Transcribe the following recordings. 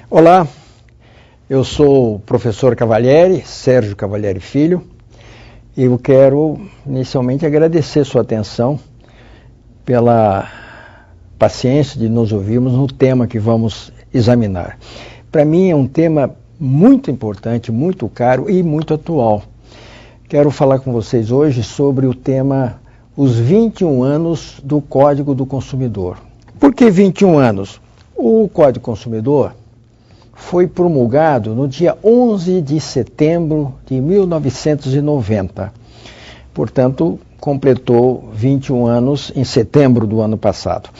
Olá, eu sou o professor Cavalieri, Sérgio Cavalieri Filho, e eu quero inicialmente agradecer sua atenção pela paciência de nos ouvirmos no tema que vamos examinar. Para mim é um tema muito importante, muito caro e muito atual. Quero falar com vocês hoje sobre o tema os 21 anos do Código do Consumidor. Por que 21 anos? O Código do Consumidor foi promulgado no dia 11 de setembro de 1990. Portanto, completou 21 anos em setembro do ano passado.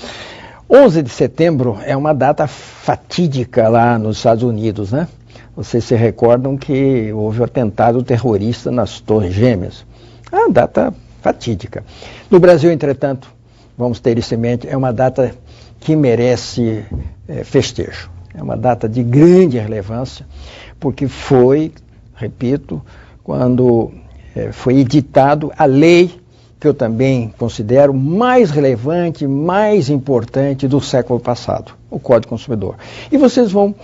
11 de setembro é uma data fatídica lá nos Estados Unidos, né? Vocês se recordam que houve um atentado terrorista nas Torres Gêmeas. É uma data fatídica. No Brasil, entretanto, vamos ter isso em mente, é uma data que merece festejo. É uma data de grande relevância, porque foi, repito, quando foi editado a lei que eu também considero mais relevante, mais importante do século passado, o Código do Consumidor. E vocês vão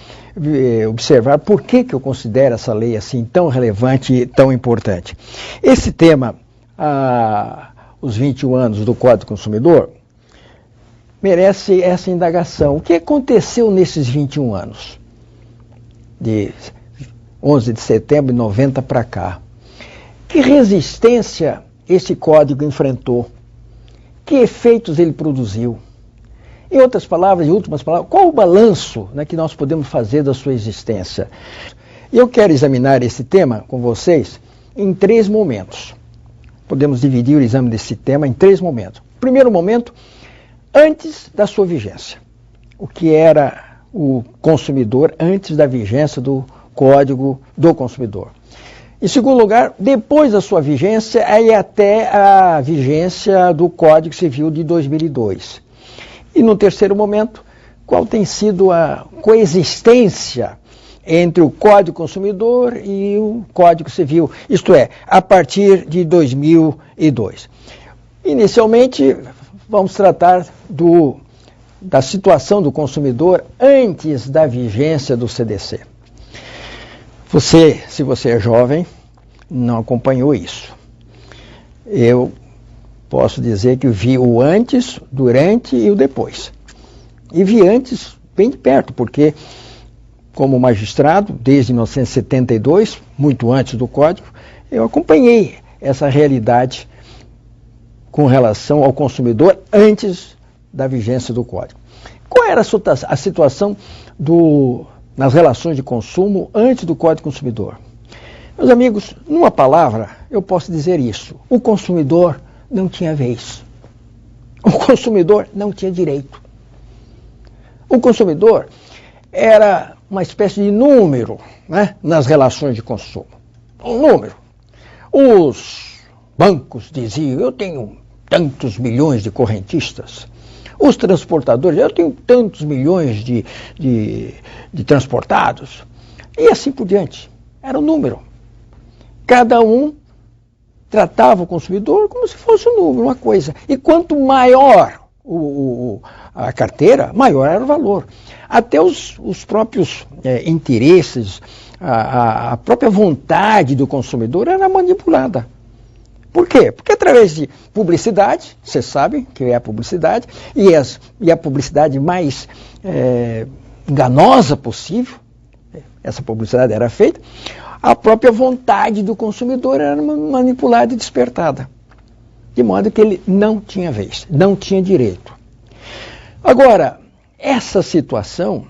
observar por que eu considero essa lei assim tão relevante e tão importante. Esse tema, os 21 anos do Código do Consumidor, merece essa indagação. O que aconteceu nesses 21 anos? De 11 de setembro de 90 para cá. Que resistência esse código enfrentou? Que efeitos ele produziu? Em outras palavras, em últimas palavras, qual o balanço, né, que nós podemos fazer da sua existência? Eu quero examinar esse tema com vocês em 3 momentos. Podemos dividir o exame desse tema em 3 momentos. Primeiro momento, antes da sua vigência. O que era o consumidor antes da vigência do Código do Consumidor. Em segundo lugar, depois da sua vigência, aí até a vigência do Código Civil de 2002. E no terceiro momento, qual tem sido a coexistência entre o Código Consumidor e o Código Civil, isto é, a partir de 2002. Inicialmente, vamos tratar da situação do consumidor antes da vigência do CDC. Se você é jovem, não acompanhou isso. Eu posso dizer que vi o antes, durante e o depois. E vi antes bem de perto, porque como magistrado, desde 1972, muito antes do Código, eu acompanhei essa realidade com relação ao consumidor antes da vigência do Código. Qual era a situação nas relações de consumo antes do Código do Consumidor? Meus amigos, numa palavra, eu posso dizer isso. O consumidor não tinha vez. O consumidor não tinha direito. O consumidor era uma espécie de número, né, nas relações de consumo. Um número. Os bancos diziam, eu tenho tantos milhões de correntistas. Os transportadores, eu tenho tantos milhões de transportados. E assim por diante. Era um número. Cada um tratava o consumidor como se fosse um número, uma coisa. E quanto maior a carteira, maior era o valor. Até os próprios interesses, a própria vontade do consumidor era manipulada. Por quê? Porque através de publicidade, vocês sabem que é a publicidade, e a publicidade mais enganosa possível, essa publicidade era feita, a própria vontade do consumidor era manipulada e despertada. De modo que ele não tinha vez, não tinha direito. Agora, essa situação,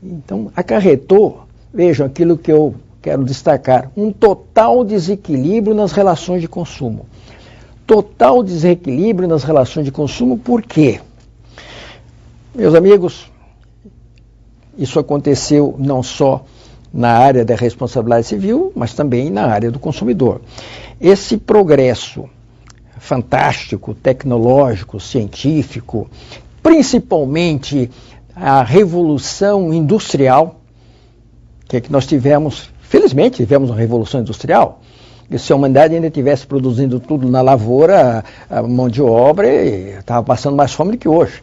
então, acarretou, vejam aquilo que eu quero destacar, um total desequilíbrio nas relações de consumo. Total desequilíbrio nas relações de consumo, por quê? Meus amigos, isso aconteceu não só na área da responsabilidade civil, mas também na área do consumidor. Esse progresso fantástico, tecnológico, científico, principalmente a revolução industrial, que é que nós tivemos, felizmente tivemos uma revolução industrial, e se a humanidade ainda estivesse produzindo tudo na lavoura, a mão de obra estava passando mais fome do que hoje.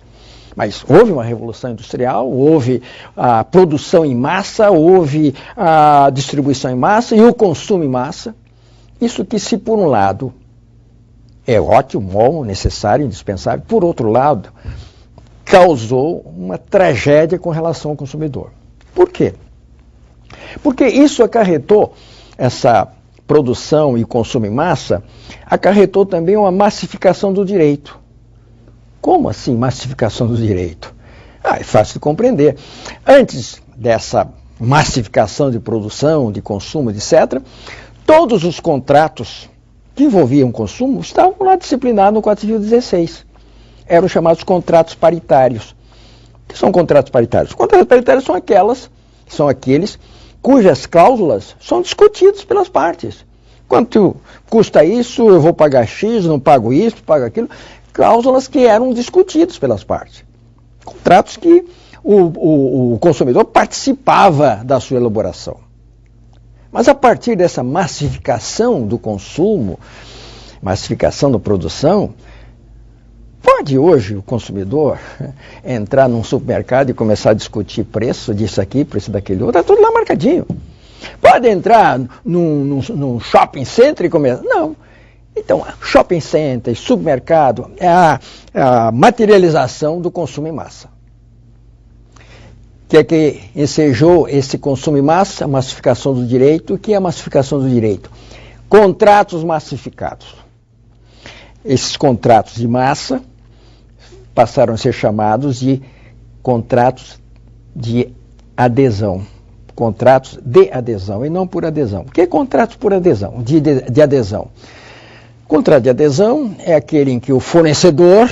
Mas houve uma revolução industrial, houve a produção em massa, houve a distribuição em massa e o consumo em massa. Isso que, se por um lado é ótimo, bom, necessário, indispensável, por outro lado, causou uma tragédia com relação ao consumidor. Por quê? Porque isso acarretou, essa produção e consumo em massa, acarretou também uma massificação do direito. Como assim massificação do direito? É fácil de compreender. Antes dessa massificação de produção, de consumo, etc., todos os contratos que envolviam consumo estavam lá disciplinados no Código Civil 16. Eram chamados contratos paritários. O que são contratos paritários? Os contratos paritários são aqueles cujas cláusulas são discutidas pelas partes. Quanto custa isso, eu vou pagar X, não pago isso, pago aquilo. Cláusulas que eram discutidas pelas partes. Contratos que o consumidor participava da sua elaboração. Mas a partir dessa massificação do consumo, massificação da produção, pode hoje o consumidor entrar num supermercado e começar a discutir preço disso aqui, preço daquele outro, está tudo lá marcadinho. Pode entrar num shopping center e começar... Não. Então, shopping center, supermercado, é a materialização do consumo em massa. Que é que ensejou esse consumo em massa, a massificação do direito. O que é a massificação do direito? Contratos massificados. Esses contratos de massa passaram a ser chamados de contratos de adesão. Contratos de adesão e não por adesão. O que é contratos por adesão? De adesão. Contrato de adesão é aquele em que o fornecedor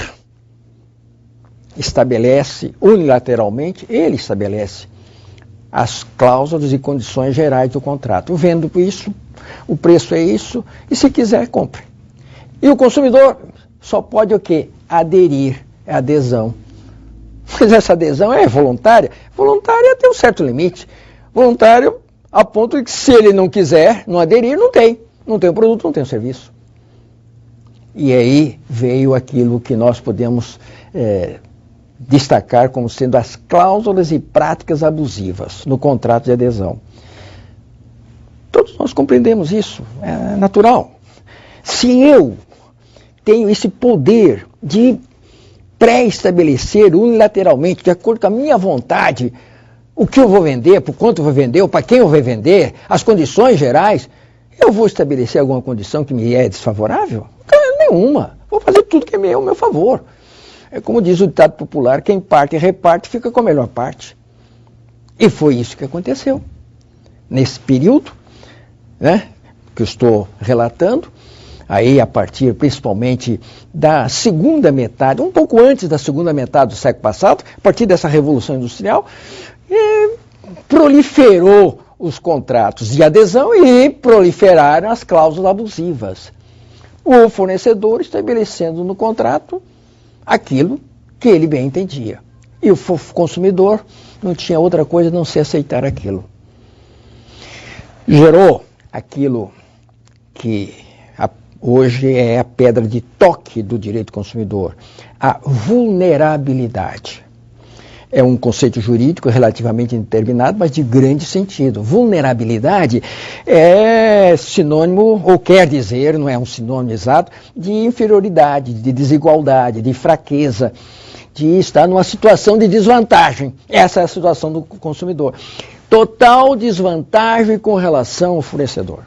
estabelece unilateralmente, ele estabelece as cláusulas e condições gerais do contrato. Eu vendo isso, o preço é isso, e se quiser, compre. E o consumidor só pode o quê? Aderir, é adesão. Mas essa adesão é voluntária? Voluntária tem um certo limite. Voluntário a ponto de que se ele não quiser, não aderir, não tem. Não tem o produto, não tem o serviço. E aí veio aquilo que nós podemos destacar como sendo as cláusulas e práticas abusivas no contrato de adesão. Todos nós compreendemos isso, é natural. Se eu tenho esse poder de pré-estabelecer unilateralmente, de acordo com a minha vontade, o que eu vou vender, por quanto eu vou vender, ou para quem eu vou vender, as condições gerais, eu vou estabelecer alguma condição que me é desfavorável? Nenhuma. Vou fazer tudo que é ao meu favor. É como diz o ditado popular, quem parte e reparte fica com a melhor parte. E foi isso que aconteceu. Nesse período, né, que eu estou relatando, aí a partir principalmente da segunda metade, um pouco antes da segunda metade do século passado, a partir dessa Revolução Industrial, proliferou os contratos de adesão e proliferaram as cláusulas abusivas. O fornecedor estabelecendo no contrato aquilo que ele bem entendia. E o consumidor não tinha outra coisa a não ser aceitar aquilo. Gerou aquilo que hoje é a pedra de toque do direito consumidor, a vulnerabilidade. É um conceito jurídico relativamente indeterminado, mas de grande sentido. Vulnerabilidade é sinônimo, ou quer dizer, não é um sinônimo exato, de inferioridade, de desigualdade, de fraqueza, de estar numa situação de desvantagem. Essa é a situação do consumidor. Total desvantagem com relação ao fornecedor.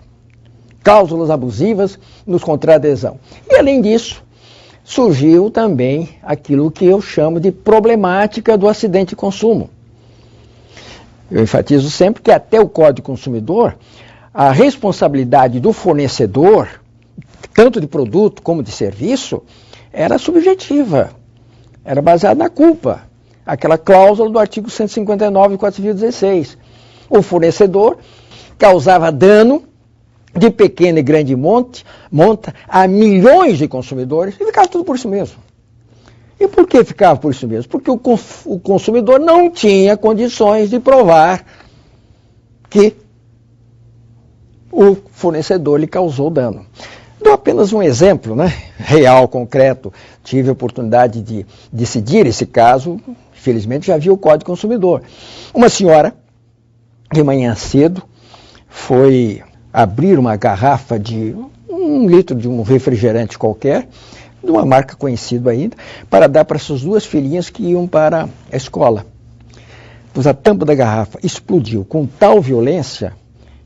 Cláusulas abusivas nos contratos de adesão. E além disso, surgiu também aquilo que eu chamo de problemática do acidente de consumo. Eu enfatizo sempre que até o Código do Consumidor, a responsabilidade do fornecedor, tanto de produto como de serviço, era subjetiva, era baseada na culpa. Aquela cláusula do artigo 159 do Código Civil 16. O fornecedor causava dano de pequena e grande monta a milhões de consumidores e ficava tudo por isso mesmo. E por que ficava por isso mesmo? Porque o consumidor não tinha condições de provar que o fornecedor lhe causou dano. Dou apenas um exemplo, né? Real, concreto. Tive a oportunidade de decidir esse caso, felizmente já vi o Código Consumidor. Uma senhora, de manhã cedo, foi abrir uma garrafa de 1 litro de um refrigerante qualquer, de uma marca conhecida ainda, para dar para suas 2 filhinhas que iam para a escola. Pois a tampa da garrafa explodiu com tal violência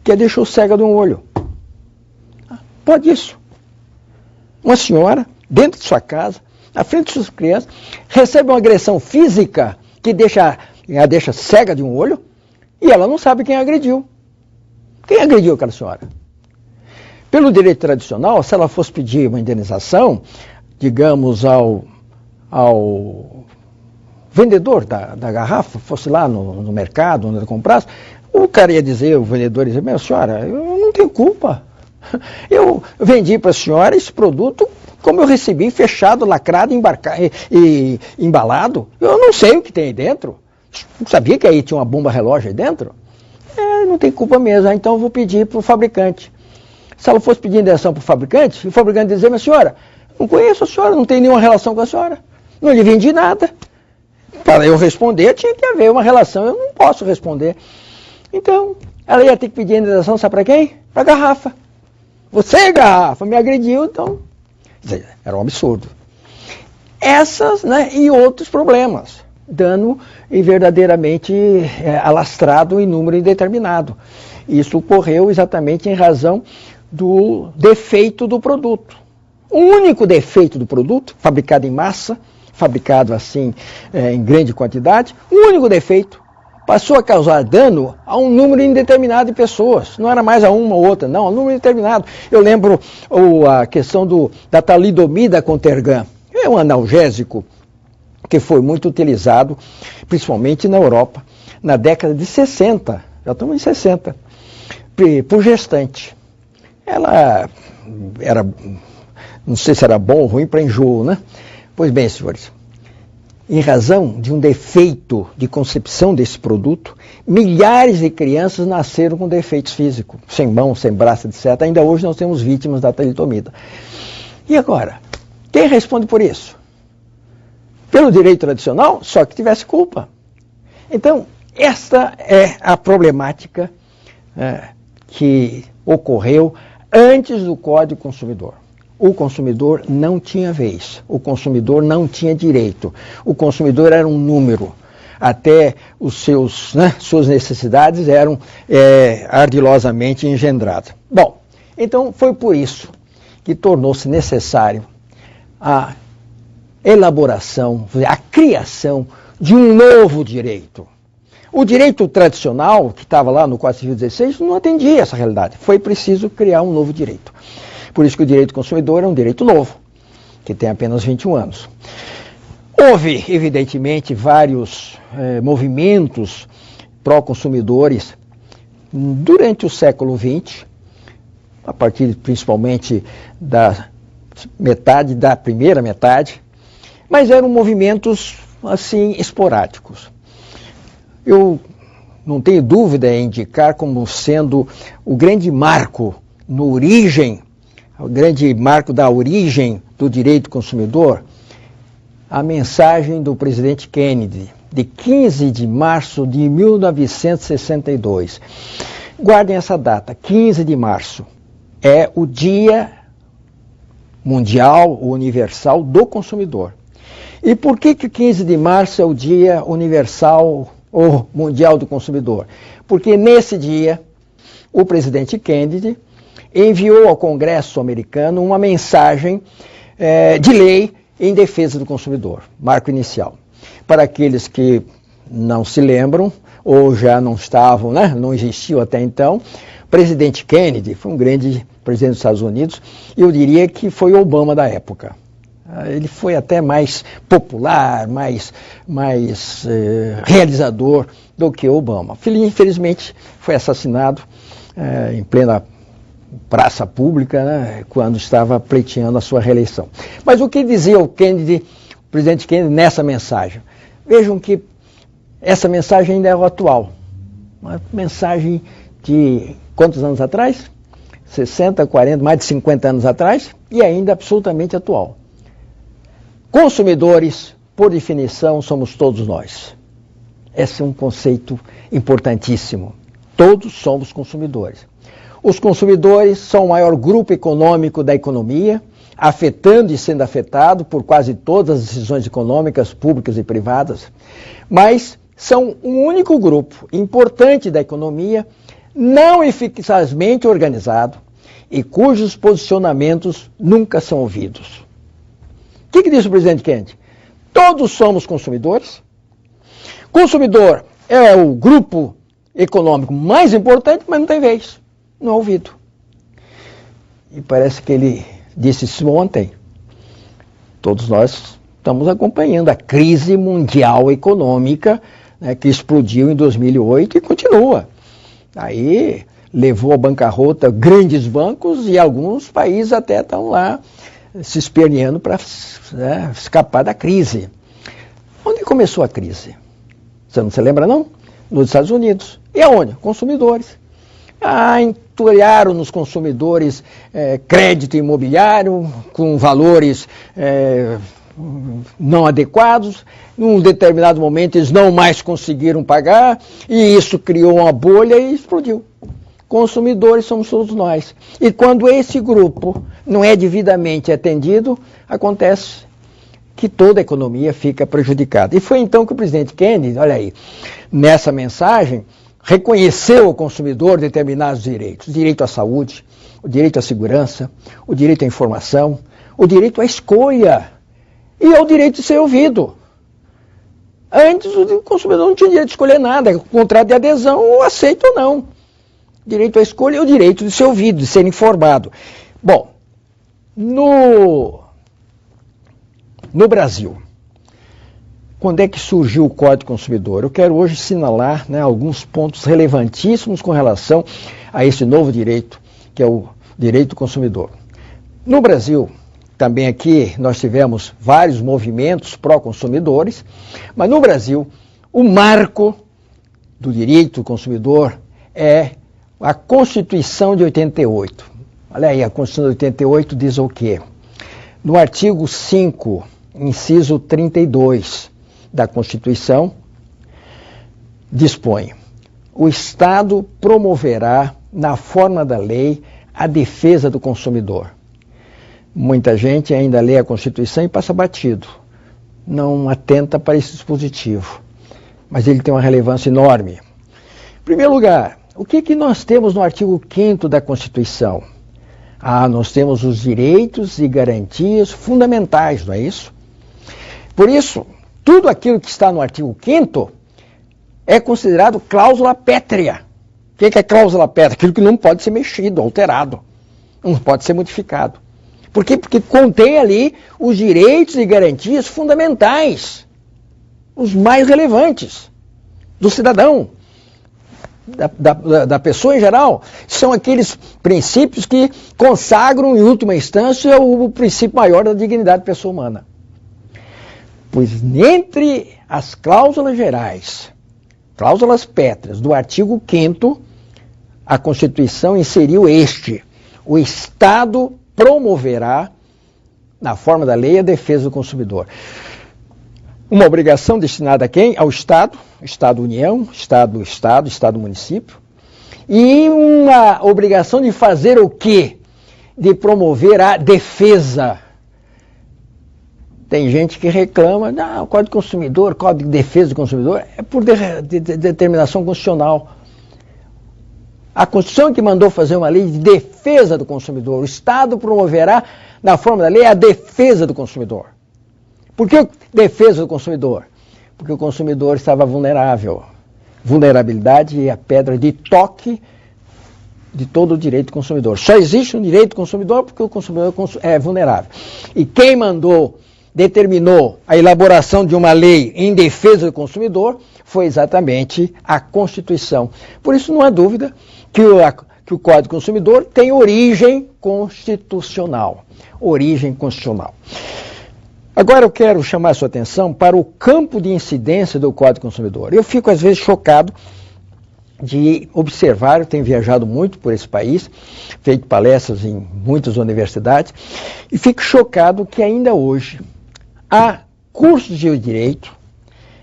que a deixou cega de um olho. Pode isso. Uma senhora, dentro de sua casa, à frente de suas crianças, recebe uma agressão física que a deixa cega de um olho e ela não sabe quem agrediu. Quem agrediu aquela senhora? Pelo direito tradicional, se ela fosse pedir uma indenização, digamos, ao vendedor da garrafa, fosse lá no mercado, onde ela comprasse, o cara ia dizer, o vendedor ia dizer, minha senhora, eu não tenho culpa. Eu vendi para a senhora esse produto como eu recebi, fechado, lacrado, e embalado. Eu não sei o que tem aí dentro. Não sabia que aí tinha uma bomba relógio aí dentro? Não tem culpa mesmo, então eu vou pedir para o fabricante. Se ela fosse pedir indenização para o fabricante dizer, minha senhora, não conheço a senhora, não tenho nenhuma relação com a senhora, não lhe vendi nada. Para eu responder, tinha que haver uma relação, eu não posso responder. Então, ela ia ter que pedir indenização, sabe para quem? Para a garrafa. Você, garrafa, me agrediu, então... Era um absurdo. Essas, né, e outros problemas. Dano verdadeiramente alastrado em número indeterminado. Isso ocorreu exatamente em razão do defeito do produto. O único defeito do produto, fabricado em massa, fabricado assim em grande quantidade, o único defeito passou a causar dano a um número indeterminado de pessoas. Não era mais a uma ou outra, não, a um número indeterminado. Eu lembro a questão da talidomida com Tergan. É um analgésico que foi muito utilizado, principalmente na Europa, na década de 60, já estamos em 60, por gestante. Ela era, não sei se era bom ou ruim para enjoo, né? Pois bem, senhores, em razão de um defeito de concepção desse produto, milhares de crianças nasceram com defeitos físicos, sem mão, sem braço, etc. Ainda hoje nós temos vítimas da talidomida. E agora, quem responde por isso? Pelo direito tradicional, só que tivesse culpa. Então, esta é a problemática que ocorreu antes do Código Consumidor. O consumidor não tinha vez, o consumidor não tinha direito, o consumidor era um número, até suas necessidades eram ardilosamente engendradas. Bom, então foi por isso que tornou-se necessário a elaboração, a criação de um novo direito. O direito tradicional, que estava lá no Código Civil 16, não atendia essa realidade. Foi preciso criar um novo direito. Por isso que o direito do consumidor é um direito novo, que tem apenas 21 anos. Houve, evidentemente, vários movimentos pró-consumidores durante o século XX, a partir principalmente da primeira metade, mas eram movimentos, assim, esporádicos. Eu não tenho dúvida em indicar como sendo o grande marco o grande marco da origem do direito do consumidor, a mensagem do presidente Kennedy, de 15 de março de 1962. Guardem essa data, 15 de março. É o Dia Mundial, Universal do Consumidor. E por que 15 de março é o Dia Universal ou Mundial do Consumidor? Porque nesse dia, o presidente Kennedy enviou ao Congresso americano uma mensagem de lei em defesa do consumidor, marco inicial. Para aqueles que não se lembram, ou já não estavam, né, não existiu até então, o presidente Kennedy foi um grande presidente dos Estados Unidos, e eu diria que foi o Obama da época. Ele foi até mais popular, mais realizador do que o Obama. Infelizmente, foi assassinado em plena praça pública, né, quando estava pleiteando a sua reeleição. Mas o que dizia o presidente Kennedy nessa mensagem? Vejam que essa mensagem ainda é atual. Uma mensagem de quantos anos atrás? 60, 40, mais de 50 anos atrás e ainda absolutamente atual. Consumidores, por definição, somos todos nós. Esse é um conceito importantíssimo. Todos somos consumidores. Os consumidores são o maior grupo econômico da economia, afetando e sendo afetado por quase todas as decisões econômicas, públicas e privadas, mas são um único grupo importante da economia, não eficazmente organizado e cujos posicionamentos nunca são ouvidos. O que disse o presidente Kennedy? Todos somos consumidores. Consumidor é o grupo econômico mais importante, mas não tem vez, não é ouvido. E parece que ele disse isso ontem. Todos nós estamos acompanhando a crise mundial econômica, né, que explodiu em 2008 e continua. Aí levou à bancarrota grandes bancos e alguns países até estão lá se esperneando para escapar da crise. Onde começou a crise? Você não se lembra, não? Nos Estados Unidos. E aonde? Consumidores. Entulharam nos consumidores crédito imobiliário com valores não adequados. Num determinado momento eles não mais conseguiram pagar e isso criou uma bolha e explodiu. Consumidores somos todos nós. E quando esse grupo não é devidamente atendido, acontece que toda a economia fica prejudicada. E foi então que o presidente Kennedy, olha aí, nessa mensagem, reconheceu ao consumidor determinados direitos. O direito à saúde, o direito à segurança, o direito à informação, o direito à escolha e o direito de ser ouvido. Antes o consumidor não tinha direito de escolher nada, contrato de adesão, ou aceito ou não. Direito à escolha e o direito de ser ouvido, de ser informado. Bom, no Brasil, quando é que surgiu o Código do Consumidor? Eu quero hoje assinalar alguns pontos relevantíssimos com relação a esse novo direito, que é o direito do consumidor. No Brasil, também aqui nós tivemos vários movimentos pró-consumidores, mas no Brasil, o marco do direito do consumidor é a Constituição de 88. Olha aí, a Constituição de 88 diz o quê? No artigo 5, inciso 32 da Constituição, dispõe: o Estado promoverá, na forma da lei, a defesa do consumidor. Muita gente ainda lê a Constituição e passa batido. Não atenta para esse dispositivo. Mas ele tem uma relevância enorme. Em primeiro lugar, o que nós temos no artigo 5º da Constituição? Nós temos os direitos e garantias fundamentais, não é isso? Por isso, tudo aquilo que está no artigo 5º é considerado cláusula pétrea. O que é cláusula pétrea? Aquilo que não pode ser mexido, alterado, não pode ser modificado. Por quê? Porque contém ali os direitos e garantias fundamentais, os mais relevantes do cidadão, da pessoa em geral. São aqueles princípios que consagram, em última instância, o princípio maior da dignidade da pessoa humana. Pois entre as cláusulas gerais, cláusulas pétreas do artigo 5º, a Constituição inseriu o Estado promoverá, na forma da lei, a defesa do consumidor. Uma obrigação destinada a quem? Ao Estado, Estado-União, Estado-Estado, Estado-Município, e uma obrigação de fazer o quê? De promover a defesa. Tem gente que reclama, o Código do Consumidor, Código de Defesa do Consumidor, é por determinação constitucional. A Constituição que mandou fazer uma lei de defesa do consumidor. O Estado promoverá, na forma da lei, a defesa do consumidor. Por que defesa do consumidor? Porque o consumidor estava vulnerável. Vulnerabilidade é a pedra de toque de todo o direito do consumidor. Só existe um direito do consumidor porque o consumidor é vulnerável. E quem determinou a elaboração de uma lei em defesa do consumidor foi exatamente a Constituição. Por isso não há dúvida que o Código do Consumidor tem origem constitucional. Origem constitucional. Agora eu quero chamar a sua atenção para o campo de incidência do Código do Consumidor. Eu fico às vezes chocado de observar, eu tenho viajado muito por esse país, feito palestras em muitas universidades, e fico chocado que ainda hoje há cursos de direito,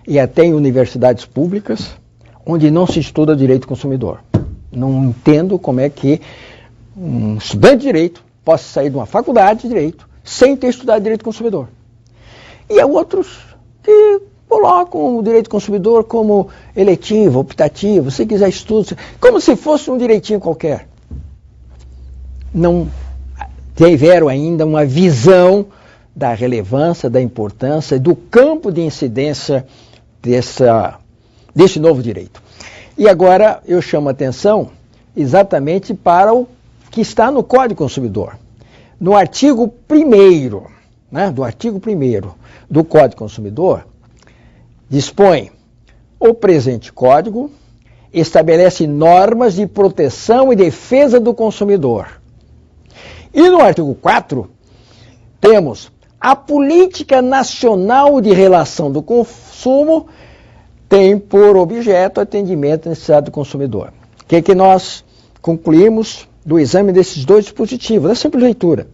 e até em universidades públicas, onde não se estuda direito do consumidor. Não entendo como é que um estudante de direito possa sair de uma faculdade de direito sem ter estudado direito do consumidor. E há outros que colocam o direito do consumidor como eletivo, optativo, se quiser estudo, como se fosse um direitinho qualquer. Não tiveram ainda uma visão da relevância, da importância e do campo de incidência desse novo direito. E agora eu chamo a atenção exatamente para o que está no Código do Consumidor. No artigo 1º, do artigo 1º do Código do Consumidor, dispõe: o presente Código estabelece normas de proteção e defesa do consumidor. E no artigo 4, temos a Política Nacional de Relação do Consumo tem por objeto o atendimento à necessidade do consumidor. O que nós concluímos do exame desses dois dispositivos? É simples leitura.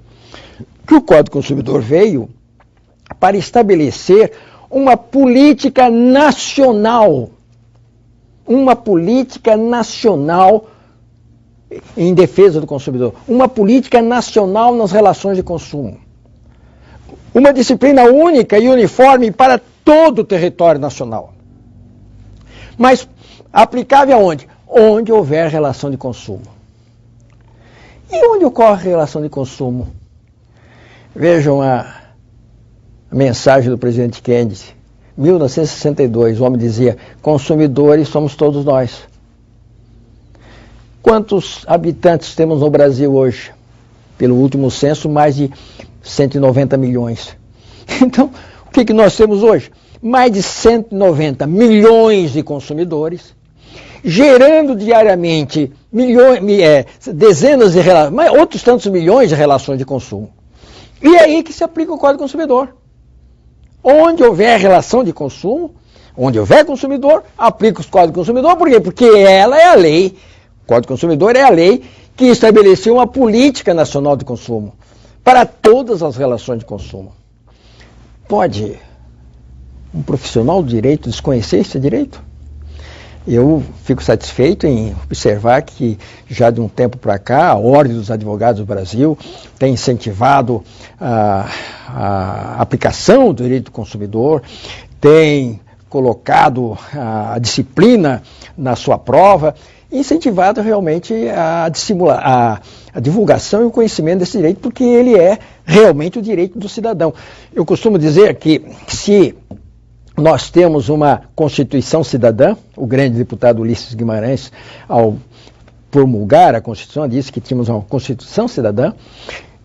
Que o Código do Consumidor veio para estabelecer uma política nacional em defesa do consumidor, uma política nacional nas relações de consumo, uma disciplina única e uniforme para todo o território nacional, mas aplicável aonde? Onde houver relação de consumo. E onde ocorre relação de consumo? Vejam a mensagem do presidente Kennedy, 1962, o homem dizia: consumidores somos todos nós. Quantos habitantes temos no Brasil hoje? Pelo último censo, mais de 190 milhões. Então, o que nós temos hoje? Mais de 190 milhões de consumidores, gerando diariamente dezenas de relações, outros tantos milhões de relações de consumo. E é aí que se aplica o Código do Consumidor. Onde houver relação de consumo, onde houver consumidor, aplica os Códigos do Consumidor. Por quê? Porque ela é a lei, o Código do Consumidor é a lei que estabeleceu uma política nacional de consumo para todas as relações de consumo. Pode um profissional do direito desconhecer esse direito? Eu fico satisfeito em observar que já de um tempo para cá a Ordem dos Advogados do Brasil tem incentivado a aplicação do direito do consumidor, tem colocado a disciplina na sua prova, incentivado realmente a divulgação e o conhecimento desse direito, porque ele é realmente o direito do cidadão. Eu costumo dizer que se nós temos uma Constituição cidadã, o grande deputado Ulisses Guimarães, ao promulgar a Constituição, disse que tínhamos uma Constituição cidadã.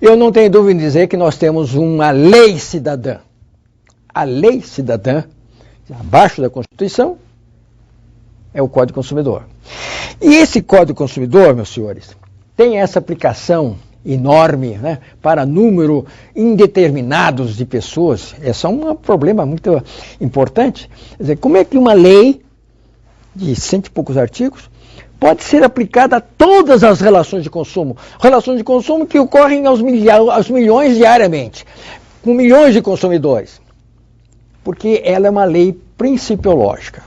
Eu não tenho dúvida em dizer que nós temos uma lei cidadã. A lei cidadã, abaixo da Constituição, é o Código do Consumidor. E esse Código do Consumidor, meus senhores, tem essa aplicação enorme, para número indeterminados de pessoas. Esse é um problema muito importante. Quer dizer, como é que uma lei de 100 e poucos artigos pode ser aplicada a todas as relações de consumo que ocorrem aos milhões diariamente, com milhões de consumidores? Porque ela é uma lei principiológica.